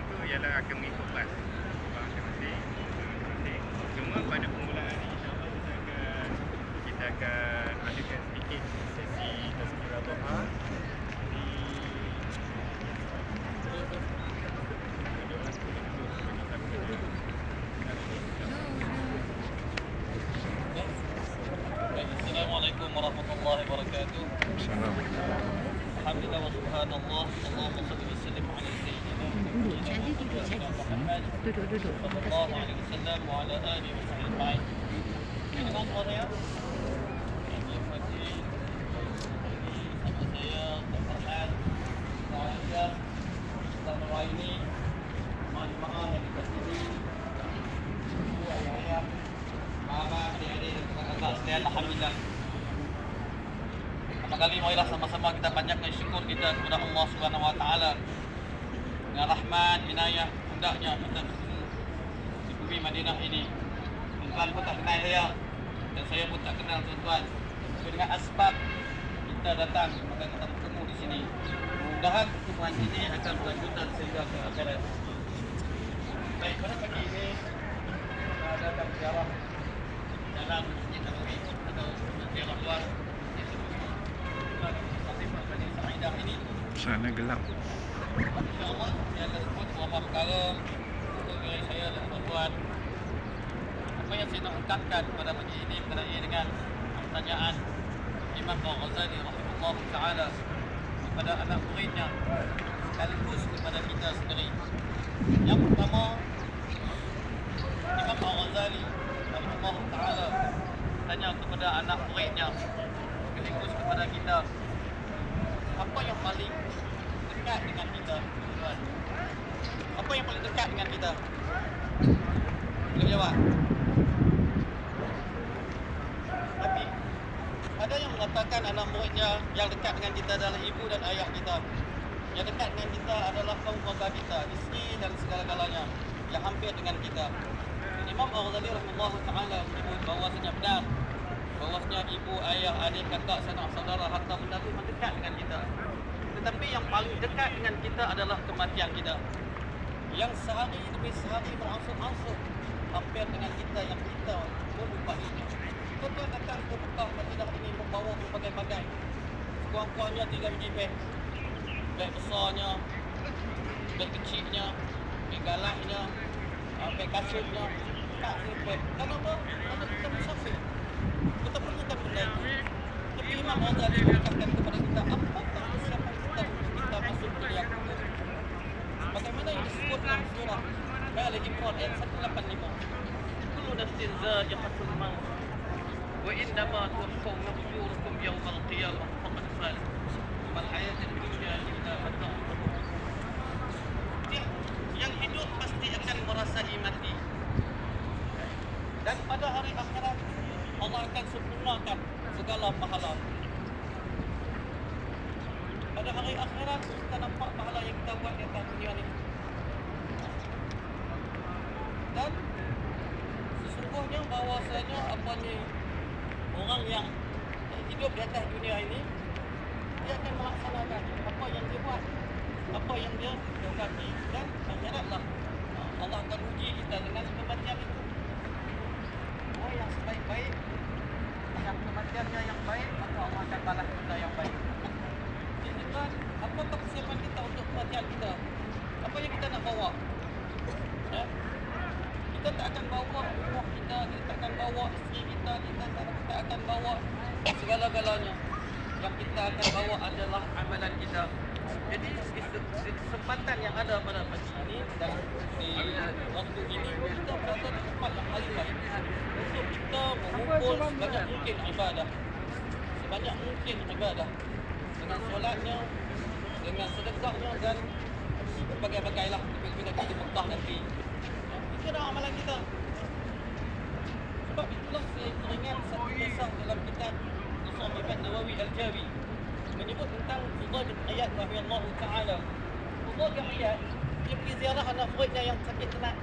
tu ialah akan mengikut bas masing-masing. Cuma pada permulaan ni insya-Allah kita akan adakan sedikit sesi tazkirah duha di Assalamualaikum warahmatullahi wabarakatuh. Alhamdulillah wa subhanallah. Allahumma salli wa sallim ala sayyidina Muhammad sallallahu alaihi wasallam wa ala alihi wa sahbihi. Ini kan suara ya? Ini Fatih. Ini sama saya Farhan. Saya Ustaz Raini. Jemaah yang dikasihi. Ibu ayah, mama, adik-adik dan kakak sekalian, alhamdulillah. Pertama kali marilah sama-sama kita panjatkan syukur kita kepada Allah Subhanahu wa taala. Dengan rahmat, inayah, hendaknya kita bertemu di bumi Madinah ini. Tuan pun tak kenal saya dan saya pun tak kenal tuan-tuan. Tapi dengan asbab kita datang maka kita bertemu di sini. Mudah-mudahan pertemuan ini akan berlanjutan sehingga ke akhirat. Baik, pada pagi ini kita ada sejarah dalam Masjid Nabawi atau sejarah luar ini. Sana gelap. InsyaAllah saya akan sebut beberapa perkara untuk diri saya dan tuan-tuan. Apa yang saya nak ungkapkan pada pagi ini berkenaan dengan pertanyaan Imam Al-Ghazali rahimahullah ta'ala kepada anak muridnya sekaligus kepada kita sendiri. Yang pertama, Imam Al-Ghazali rahimahullah ta'ala tanya kepada anak muridnya sekaligus kepada kita, apa yang paling dekat dengan kita, tuan? Apa yang paling dekat dengan kita? Boleh jawab? Tapi ada yang mengatakan anak muridnya yang dekat dengan kita adalah ibu dan ayah kita. Yang dekat dengan kita adalah kaum keluarga kita, isteri dan segala-galanya yang hampir dengan kita. Dan Imam Al-Ghazali rahimahullah ta'ala menyebut bahawasanya benar, bahawasanya ibu, ayah, adik, kakak, sanak, saudara, harta benda itu memang dekat dengan kita. Tetapi yang paling dekat dengan kita adalah kematian kita, yang sehari demi sehari berangsur-angsur hampir dengan kita yang kita melupainya. Tuan-tuan datang ke Mekah Madinah ini membawa berbagai-bagai, sekurang-kurangnya 3 biji beg. Beg besarnya, beg kecilnya, beg galaknya, beg kasurnya, tak beg. Kenapa? Kerana kita musafir. Kita perlukan benda itu. Tapi Imam Ghazali mengatakan kepada kita, apakah persiapan kita untuk kita masuk ke yang kubur? Bagaimana yang disebut dalam surah Al-Imran ayat 185. Kullu nafsin za'iqatul maut wa innama tuwaffawna ujurakum yawmal qiyamah faqad faz. Mal hayatud dunya illa mata'ul ghurur. Yang hidup pasti akan merasai mati. Dan pada hari akhirat Allah akan sempurnakan segala pahala. Pada hari akhirat kita nampak pahala yang kita buat di atas dunia ni. Dan sesungguhnya bahawasanya apa ni, orang yang hidup di atas dunia ini dia akan melaksanakan apa yang dia buat, apa yang dia lakukan, dan akhiratlah Allah akan uji kita dengan kematian itu. Oh, yang sebaik-baik, yang kematiannya yang baik, maka Allah akan balas kita yang baik. Jadi tuan, apakah persiapan kita untuk kematian kita? Apa yang kita nak bawa? Ya? Kita tak akan bawa rumah kita, kita tak akan bawa isteri kita, kita tak akan bawa segala-galanya. Yang kita akan bawa adalah amalan kita. Jadi kesempatan yang ada pada pagi ini dan di waktu ini kita berada di tempat yang paling baik untuk kita mengumpul sebanyak mungkin ibadah, sebanyak mungkin ibadah dengan solatnya, dengan sedekahnya dan berbagai-bagai lah bila kita di Mekah nanti. Itu adalah amalan kita. Sebab itulah saya teringat satu kisah dalam kitab Nusam Ibn Nawawi Al-Jawi menyebut tentang Fudail bin Iyad radhiyallahu ta'ala. Fudail bin Iyad dia pergi ziarah anak muridnya yang sakit tenat.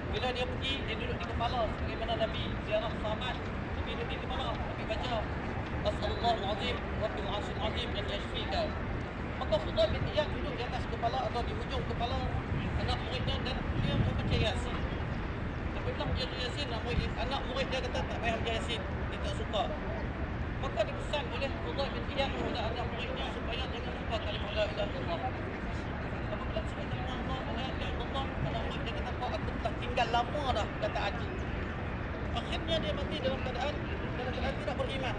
Bila dia pergi, dia duduk di kepala sebagaimana Nabi ziarah sahabat. Nabi duduk di kepala, Nabi baca As'allallahu azim Rabbil arsyil azim an yashfika. Maka Fudail bin Iyad duduk di atas kepala atau di hujung kepala anak muridnya dan dia membaca Yasin. Tapi bilang dia Yasin, anak murid dia kata tak payah baca Yasin, dia tak suka. Maka dipesan oleh Fudail bin Iyad kepada anak muridnya supaya jangan lupa kalimah la ilaha illallah. Apabila sebut nama Allah, la ilaha illallah, anak murid dia kata kau aku tak tinggal lama dah kata haji. Akhirnya dia mati dalam keadaan tidak beriman.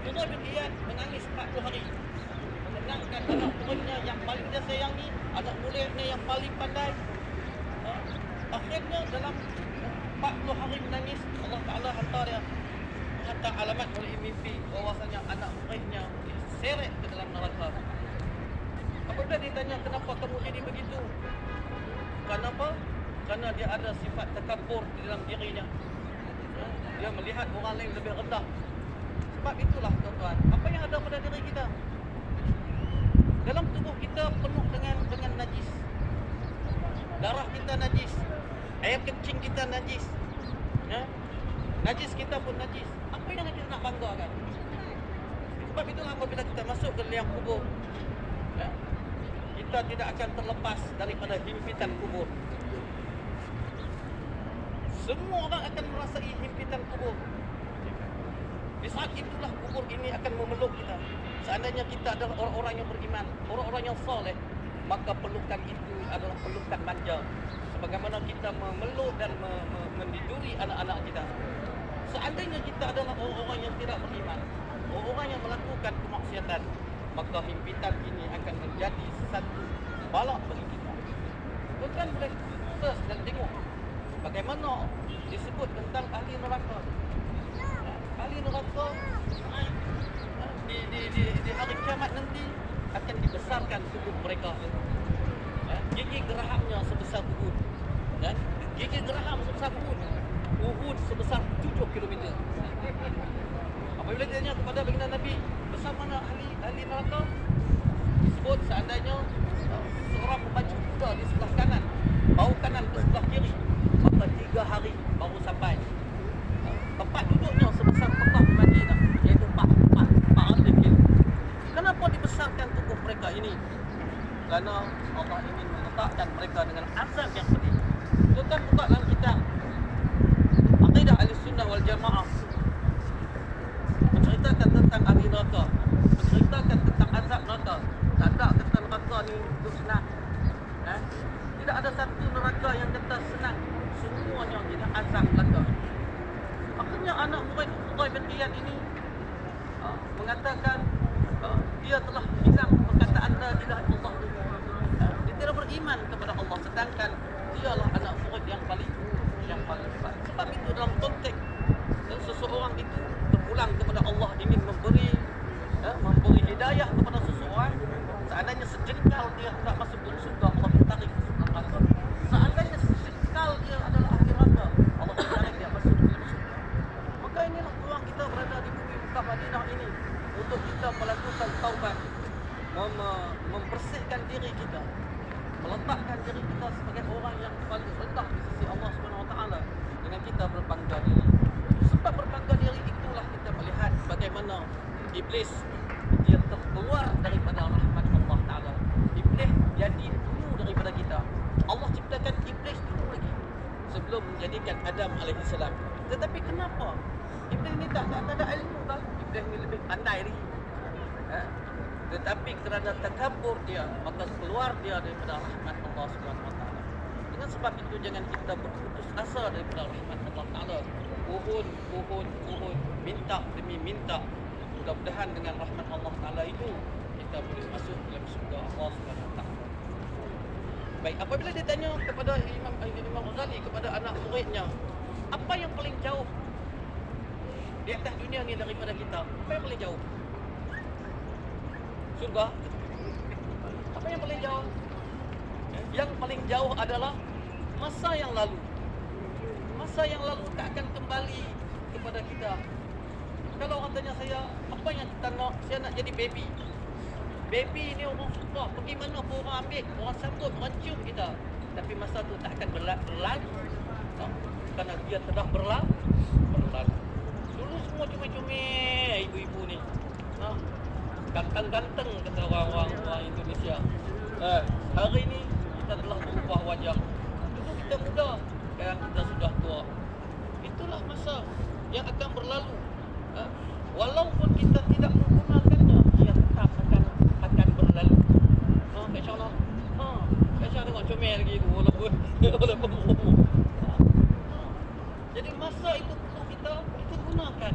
Fudail bin Iyad menangis 40 hari. Menenangkan anak muridnya yang paling dia sayangi, anak muridnya yang paling pandai. Akhirnya dalam 40 hari menangis, Allah Ta'ala hantar alamat oleh mimpi bahwasanya anak muridnya diseret ke dalam neraka. Apabila ditanya kenapa kamu jadi begitu? Kenapa? Karena dia ada sifat takabur di dalam dirinya. Dia melihat orang lain lebih rendah. Sebab itulah tuan-tuan, apa yang ada pada diri kita? Dalam tubuh kita penuh dengan najis. Darah kita najis. Air kencing kita najis. Ya? Najis kita pun najis. Apa yang kita nak banggakan? Sebab itulah apabila kita masuk ke liang kubur, ya, kita tidak akan terlepas daripada himpitan kubur. Semua orang akan merasai himpitan kubur. Di saat itulah kubur ini akan memeluk kita. Seandainya kita adalah orang-orang yang beriman, orang-orang yang soleh, maka pelukan itu adalah pelukan manja. Sebagaimana kita memeluk dan mendiduri anak-anak kita. Seandainya kita adalah orang-orang yang tidak beriman, orang-orang yang melakukan kemaksiatan, maka himpitan ini akan menjadi satu balak bagi kita. Tuan-tuan boleh search dan tengok bagaimana disebut tentang ahli neraka. Ahli neraka di hari kiamat nanti akan dibesarkan tubuh mereka. Gigi gerahamnya sebesar Uhud. Gigi geraham sebesar Uhud. Uhud sebesar 7 km. Apabila ditanya kepada baginda Nabi, besar mana ahli neraka? Disebut seandainya seorang memacu kuda di sebelah kanan, bahu kanan ke sebelah kiri, maka 3 hari baru sampai. Tempat duduknya sebesar Mekah Madinah, iaitu 400 km. Kenapa dibesarkan tubuh mereka ini? Kerana Allah ingin meletakkan mereka dengan azab yang pedih. Tuan-tuan buka dalam kitab Aqidah Ahlussunnah wal Jamaah, menceritakan tentang ahli neraka, menceritakan tentang azab neraka. Tak ada kata neraka ni itu senang. Tidak ada satu neraka yang kata senang. Semuanya tidak azab neraka. Akhirnya anak murid Fudail bin Iyad ini mengatakan dia telah hilang perkataan la ilaha illallah. Dia tidak beriman kepada Allah, sedangkan dialah anak murid yang paling hebat. Sebab itu dalam konteks seseorang itu berpulang kepada Allah, ingin memberi hidayah kepada seseorang. Seandainya sejengkal dia hendak masuk ke surga, Allah tarik ke neraka. Seandainya sejengkal dia adalah ahli neraka, Allah tarik dia masuk ke surga. Maka inilah peluang kita berada di bumi Mekah Madinah ini untuk kita melakukan taubat, membersihkan diri kita, meletakkan diri kita sebagai orang yang paling rendah di sisi Allah Subhanahu Wa Taala dengan kita berbangga diri. Sebab berbangga diri itulah kita melihat bagaimana iblis dia terkeluar daripada rahmat Allah Taala. Iblis jadi dulu daripada kita. Allah ciptakan iblis dulu lagi sebelum menjadikan Adam alaihissalam. Tetapi kenapa iblis ni tak ada ilmu kan? Iblis ni lebih pandai lagi. Tetapi kerana takabur dia, maka keluar dia daripada rahmat Allah Subhanahu Wa Taala. Dengan sebab itu jangan kita berputus asa daripada rahmat Allah Taala. Uhud, minta demi minta. Mudah-mudahan dengan rahmat Allah Taala itu kita boleh masuk dalam surga Allah Subhanahu Wa Taala. Baik, apabila ditanya kepada Imam Ghazali kepada anak muridnya, apa yang paling jauh di atas dunia ni daripada kita? Apa yang paling jauh? Surga. Apa yang paling jauh? Yang paling jauh adalah masa yang lalu. Masa yang lalu tak akan kembali kepada kita. Kalau orang tanya saya, apa yang kita nak? Saya nak jadi baby. Baby ni orang suka, pergi mana pun orang ambil, orang sambut, orang cium kita. Tapi masa tu tak akan berlalu. Kerana dia telah berlalu. Dulu semua cumi-cumi ibu-ibu ni. Ganteng-ganteng kata orang Indonesia. Hari ini kita telah berubah wajah. Dulu kita muda, sekarang kita sudah tua. Itulah masa yang akan berlalu. Walaupun kita tidak menggunakannya, ia tetap akan berlalu. Kak Syah Kak Syah tengok comel lagi tu walaupun berumur. Jadi masa itu perlu kita gunakan.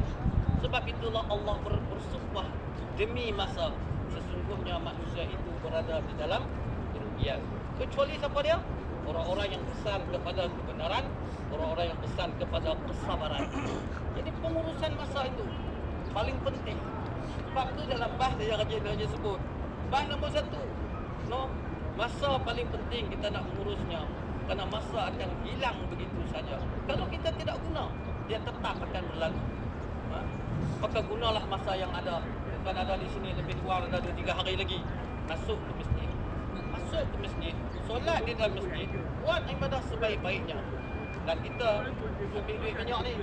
Sebab itulah Allah bersumpah demi masa. Sesungguhnya manusia itu berada di dalam kerugian. Kecuali siapa dia? Orang-orang yang pesan kepada kebenaran, orang-orang yang pesan kepada kesabaran. Jadi pengurusan masa itu paling penting. Sebab itu dalam bahasa yang Raja sebut, bahasa nombor 1, masa paling penting kita nak mengurusnya. Kerana masa akan hilang begitu saja. Kalau kita tidak guna, dia tetap akan berlalu. Maka gunalah masa yang ada. Bukan ada di sini lebih kurang ada 2-3 hari lagi. Masuk ke masjid. Solat di dalam masjid. Buat ibadah sebaik-baiknya. Dan kita ambil duit banyak ni.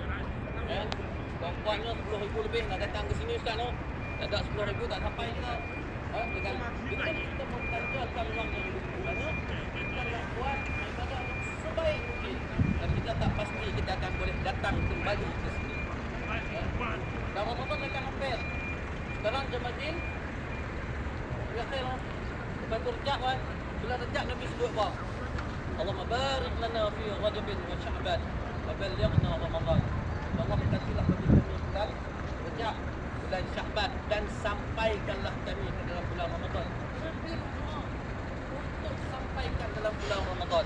Perempuannya 10,000 lebih nak datang ke sini Ustaz. Tak ada 10,000 tak sampai kita. Dengan kita membelanjakan wang yang lebih banyak, kita nak buat ibadah yang sebaik mungkin. Dan kita tak pasti kita akan boleh datang kembali ke sini. Dan Ramadan akan hampir. Sekarang Jamatin berakhir lah. Lepas tu Rejab kan. Bila Rejab Nabi sebut apa? Allahumma barik lana fi Rajabin wa Sya'ban wa ballighna Ramadan. Allah berkatilah bagi kami bulan Rejab, bulan Sya'ban, dan sampaikanlah kami ke dalam bulan Ramadan. Untuk sampaikan dalam bulan Ramadan,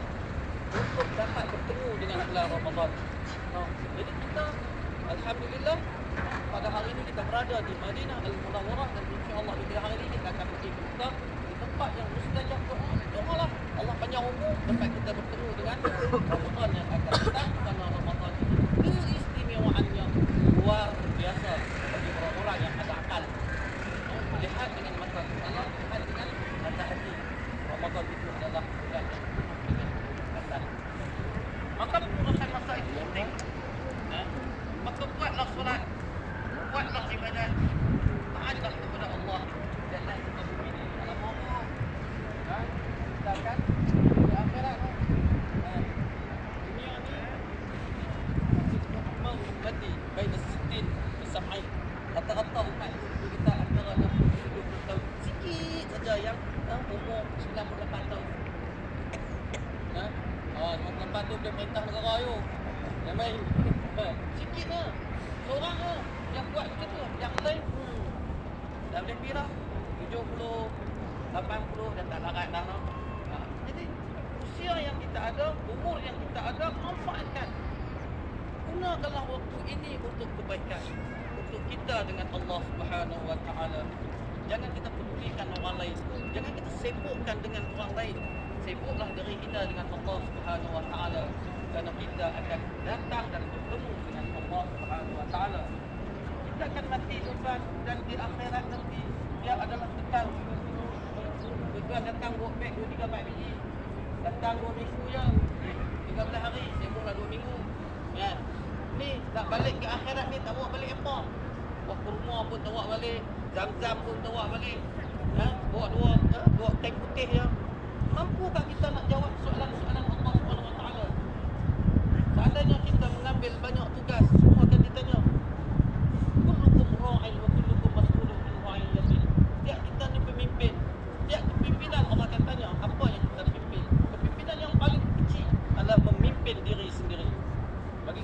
untuk dapat bertemu dengan bulan Ramadan. Jadi kita alhamdulillah pada hari ini kita berada di Madinah Al-Munawwarah, dan insya-Allah di hari ini kita akan pergi ke di tempat yang mustajab doa. Doalah Allah panjang umur sampai kita bertemu dengan Ramadan yang akan datang. Kerana Ramadan ini keistimewaannya luar biasa bagi orang-orang yang ada akal. Melihat dengan mata Allah, melihat dengan mata hati. Ramadan itu adalah bulan yang penuh dengan kesan. Maka pengurusan masa itu penting. Maka buatlah solat, buatlah ibadat, taatlah kepada Allah dan lain sebagainya. Kalau mau, sedangkan di akhirat dunia ni mau mati baina 60 sampai rata-rata umat kita antara 60 tahun, sikit saja yang umur 98 tahun. 98 tu dia perintah negara you. Yang main sikit lah. Seorang lah yang buat macam tu. Yang lain dah boleh pirah 70, 80 dah tak larat dah. Jadi usia yang kita ada, umur yang kita ada, manfaatkan. Gunakanlah waktu ini untuk kebaikan, untuk kita dengan Allah Subhanahu Wa Taala. Jangan kita pedulikan orang lain. Jangan kita sibukkan dengan orang lain. Sibuklah diri kita dengan Allah Subhanahu Wa Taala. Kerana kita akan datang dan bertemu dengan Allah Subhanahu Wa Taala. Kita akan mati tuan, dan di akhirat nanti dia adalah kekal. Tuan datang bawa beg 2-3 biji. Datang 2 minggu je. 13 hari, sibuklah 2 minggu. Kan? Ni nak balik ke akhirat ni tak bawa balik apa? Bawa kurma pun tak bawa balik, zam-zam pun tak bawa balik. Bawa dua tank putih je. Mampukah kita nak jawab soalan-soalan Allah Subhanahu Wa Taala? Seandainya kita mengambil banyak tugas, semua akan ditanya. Kullukum ra'in wa kullukum mas'ulun an ra'iyatihi. Setiap kita ni pemimpin. Setiap kepimpinan Allah akan tanya apa yang kita pimpin. Kepimpinan yang paling kecil adalah memimpin diri sendiri. Bagi